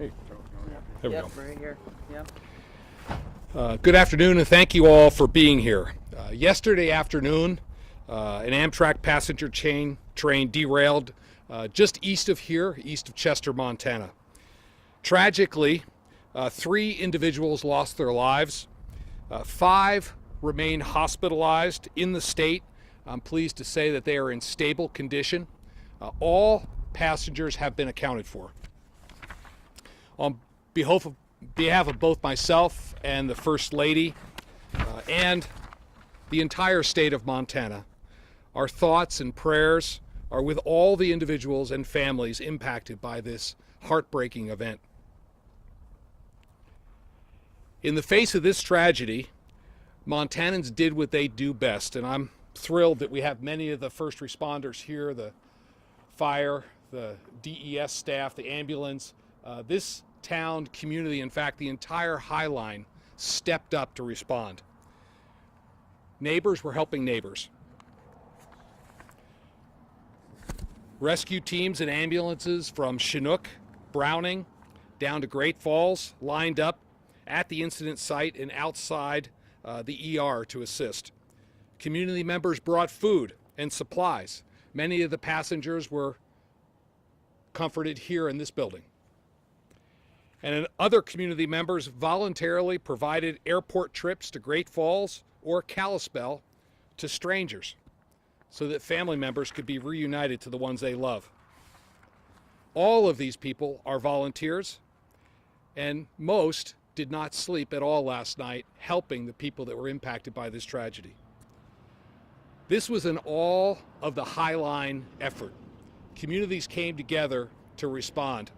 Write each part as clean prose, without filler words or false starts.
Hey, there we go. Right here. Good afternoon, and thank you all for being here. Yesterday afternoon, an Amtrak passenger train derailed just east of here, east of Chester, Montana. Tragically, 3 individuals lost their lives. 5 remain hospitalized in the state. I'm pleased to say that they are in stable condition. All passengers have been accounted for. On behalf of both myself and the First Lady and the entire state of Montana, our thoughts and prayers are with all the individuals and families impacted by this heartbreaking event. In the face of this tragedy, Montanans did what they do best, and I'm thrilled that we have many of the first responders here, the fire, the DES staff, the ambulance. This town, community, in fact, the entire High Line stepped up to respond. Neighbors were helping neighbors. Rescue teams and ambulances from Chinook, Browning, down to Great Falls lined up at the incident site and outside the ER to assist. Community members brought food and supplies. Many of the passengers were comforted here in this building. And other community members voluntarily provided airport trips to Great Falls or Kalispell to strangers so that family members could be reunited to the ones they love. All of these people are volunteers, and most did not sleep at all last night helping the people that were impacted by this tragedy. This was an all of the High Line effort. Communities came together to respond.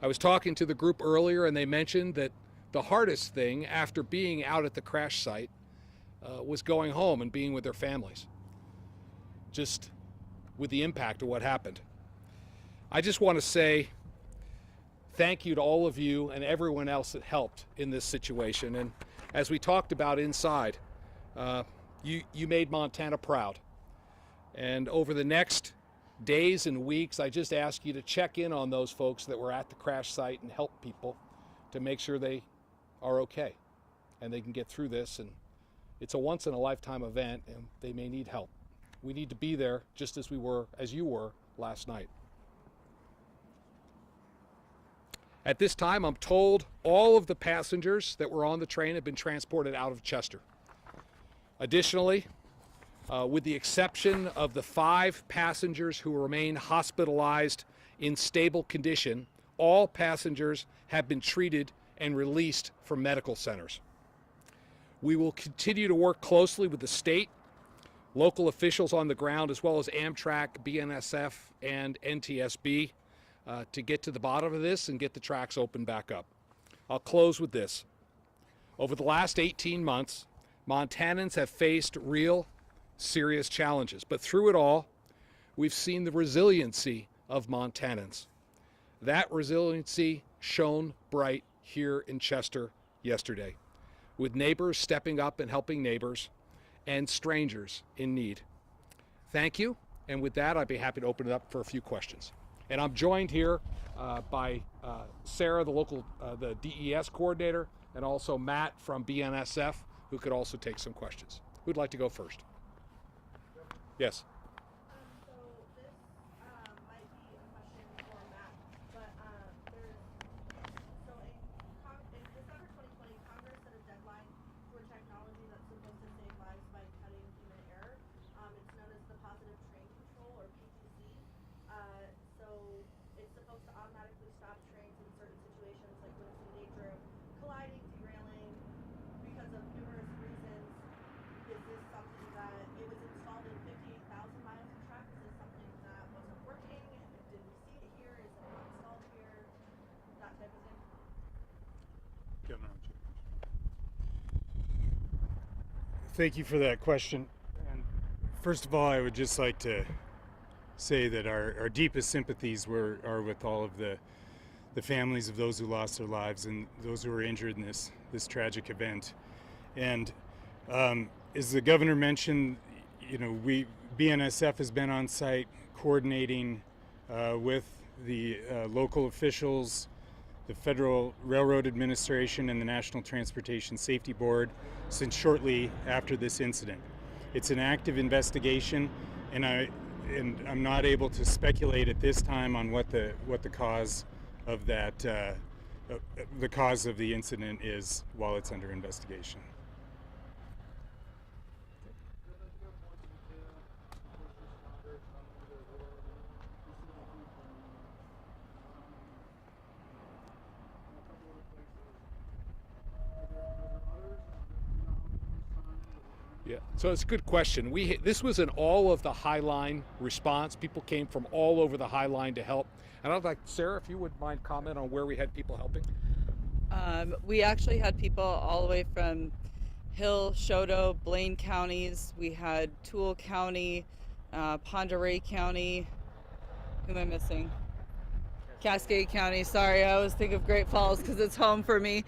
I was talking to the group earlier, and they mentioned that the hardest thing after being out at the crash site was going home and being with their families, just with the impact of what happened. I just want to say thank you to all of you and everyone else that helped in this situation. And as we talked about inside, you made Montana proud. And over the next days and weeks, I just ask you to check in on those folks that were at the crash site and help people to make sure they are okay and they can get through this. And it's a once-in-a-lifetime event, and they may need help. We need to be there just as you were last night. At this time, I'm told all of the passengers that were on the train have been transported out of Chester. Additionally, with the exception of the 5 passengers who remain hospitalized in stable condition, all passengers have been treated and released from medical centers. We will continue to work closely with the state, local officials on the ground, as well as Amtrak, BNSF, and NTSB to get to the bottom of this and get the tracks open back up. I'll close with this. Over the last 18 months, Montanans have faced real, serious challenges, but through it all, we've seen the resiliency of Montanans. That resiliency shone bright here in Chester yesterday, with neighbors stepping up and helping neighbors and strangers in need. Thank you, and with that, I'd be happy to open it up for a few questions. And I'm joined here by Sarah, the DES coordinator, and also Matt from BNSF, who could also take some questions. Who'd like to go first? Yes. So this might be a question for Matt, but in December 2020, Congress set a deadline for technology that's supposed to save lives by cutting human error. It's known as the Positive Train Control, or PTC. So it's supposed to automatically stop trains in certain situations, like when it's in danger of colliding, derailing, because of numerous reasons. Is this something that it was installed in 58,000 miles of track? Is this something that wasn't working? Did we see it here? Is it not installed here? That type of thing. Thank you for that question. And first of all, I would just like to say that our deepest sympathies are with all of the families of those who lost their lives and those who were injured in this tragic event. And as the governor mentioned, BNSF has been on site coordinating with the local officials, the Federal Railroad Administration, and the National Transportation Safety Board since shortly after this incident. It's an active investigation, and I'm not able to speculate at this time on what the cause of that the cause of the incident is while it's under investigation. Yeah, so it's a good question. This was an all of the High Line response. People came from all over the High Line to help. And I'd like, Sarah, if you would mind comment on where we had people helping. We actually had people all the way from Hill, Choteau, Blaine counties. We had Toole County, Pend Oreille County. Who am I missing? Cascade County. Sorry, I always think of Great Falls because it's home for me.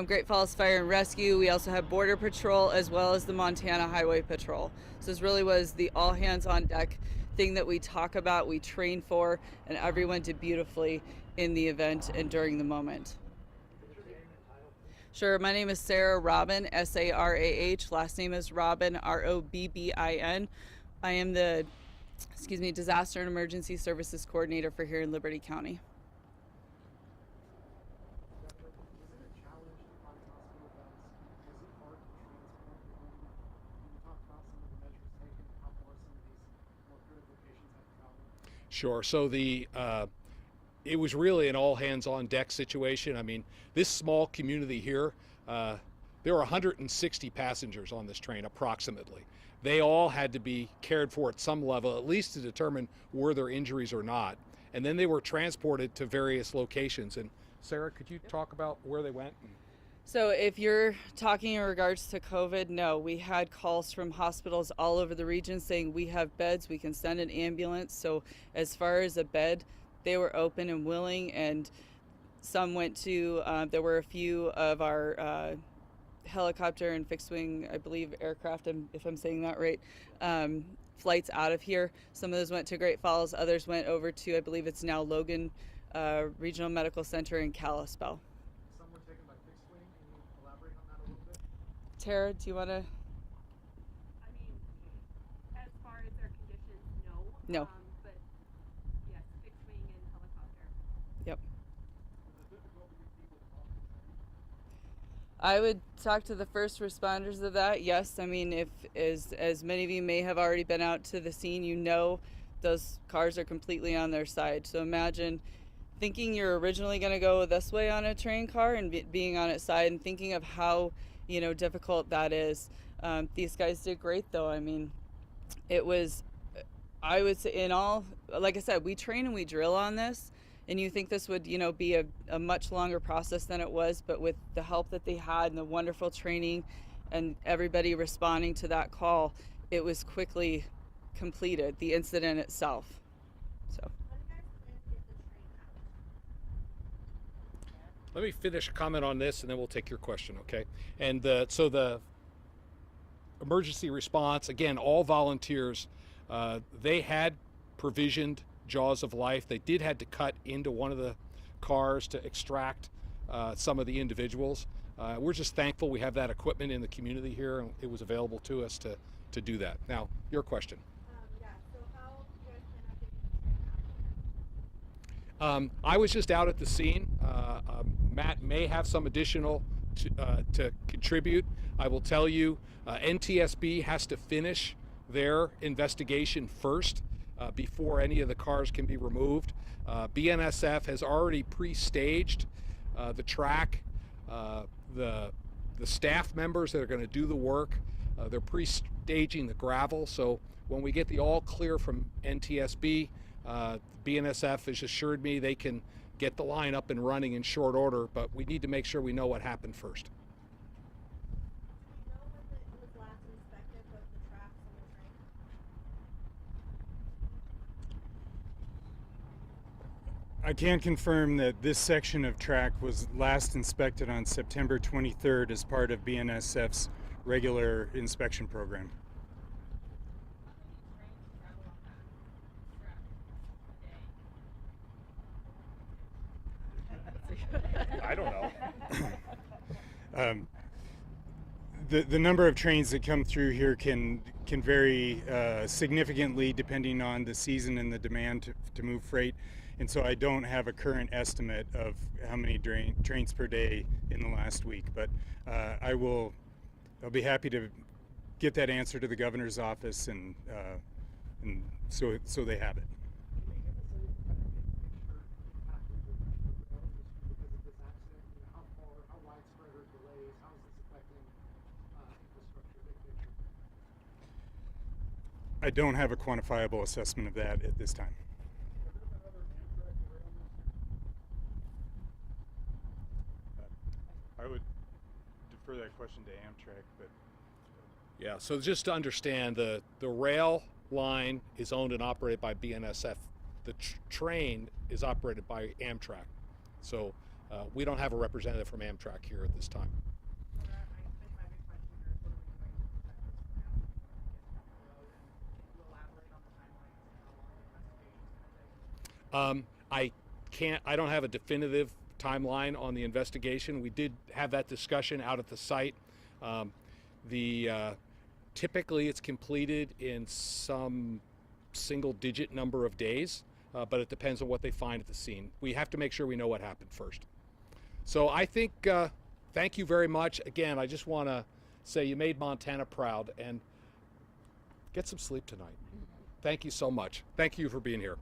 Great Falls Fire and Rescue. We also have Border Patrol as well as the Montana Highway Patrol. So this really was the all hands on deck thing that we talk about, we train for, and everyone did beautifully in the event and during the moment. Sure, my name is Sarah Robin, S-A-R-A-H. Last name is Robin, R-O-B-B-I-N. I am the Disaster and Emergency Services Coordinator for here in Liberty County. Sure. So it was really an all hands on deck situation. I mean, this small community here, there were 160 passengers on this train approximately. They all had to be cared for at some level, at least to determine were there injuries or not. And then they were transported to various locations. And Sarah, could you talk about where they went? So if you're talking in regards to COVID, no, we had calls from hospitals all over the region saying we have beds, we can send an ambulance. So as far as a bed, they were open and willing, and some went to, there were a few of our helicopter and fixed wing, I believe, aircraft, if I'm saying that right, flights out of here. Some of those went to Great Falls, others went over to, I believe it's now Logan Regional Medical Center in Kalispell. Tara, do you want to? I mean, as far as their conditions, no. No. But yes, fixed wing and helicopter. Yep. I would talk to the first responders of that. Yes, I mean, if as many of you may have already been out to the scene, you know those cars are completely on their side. So imagine thinking you're originally going to go this way on a train car and being on its side, and thinking of how difficult that is. These guys did great though. I mean, it was, I would say, in all, like I said, we train and we drill on this, and you think this would, be a much longer process than it was, but with the help that they had and the wonderful training and everybody responding to that call, it was quickly completed, the incident itself. So. Let me finish a comment on this, and then we'll take your question, okay? And so the emergency response, again, all volunteers, they had provisioned jaws of life. They did had to cut into one of the cars to extract some of the individuals. We're just thankful we have that equipment in the community here, and it was available to us to do that. Now, your question. Yeah, so how you guys plan on getting the train out? I was just out at the scene. Matt may have some additional to contribute. I will tell you, NTSB has to finish their investigation first before any of the cars can be removed. BNSF has already pre-staged the track. The staff members that are going to do the work, they're pre-staging the gravel. So when we get the all clear from NTSB, BNSF has assured me they can get the line up and running in short order, but we need to make sure we know what happened first. Do you know when it was last inspected, both the tracks and the train? I can confirm that this section of track was last inspected on September 23rd as part of BNSF's regular inspection program. I don't know. The number of trains that come through here can vary significantly depending on the season and the demand to move freight, and so I don't have a current estimate of how many trains per day in the last week. But I'll be happy to get that answer to the governor's office, and so they have it. I don't have a quantifiable assessment of that at this time. I would defer that question to Amtrak, but Yeah, so just to understand, the rail line is owned and operated by BNSF. The train is operated by Amtrak. So we don't have a representative from Amtrak here at this time. I don't have a definitive timeline on the investigation. We did have that discussion out at the site. Typically it's completed in some single-digit number of days, but it depends on what they find at the scene. We have to make sure we know what happened first. So I think, thank you very much. Again, I just want to say you made Montana proud, and get some sleep tonight. Thank you so much. Thank you for being here.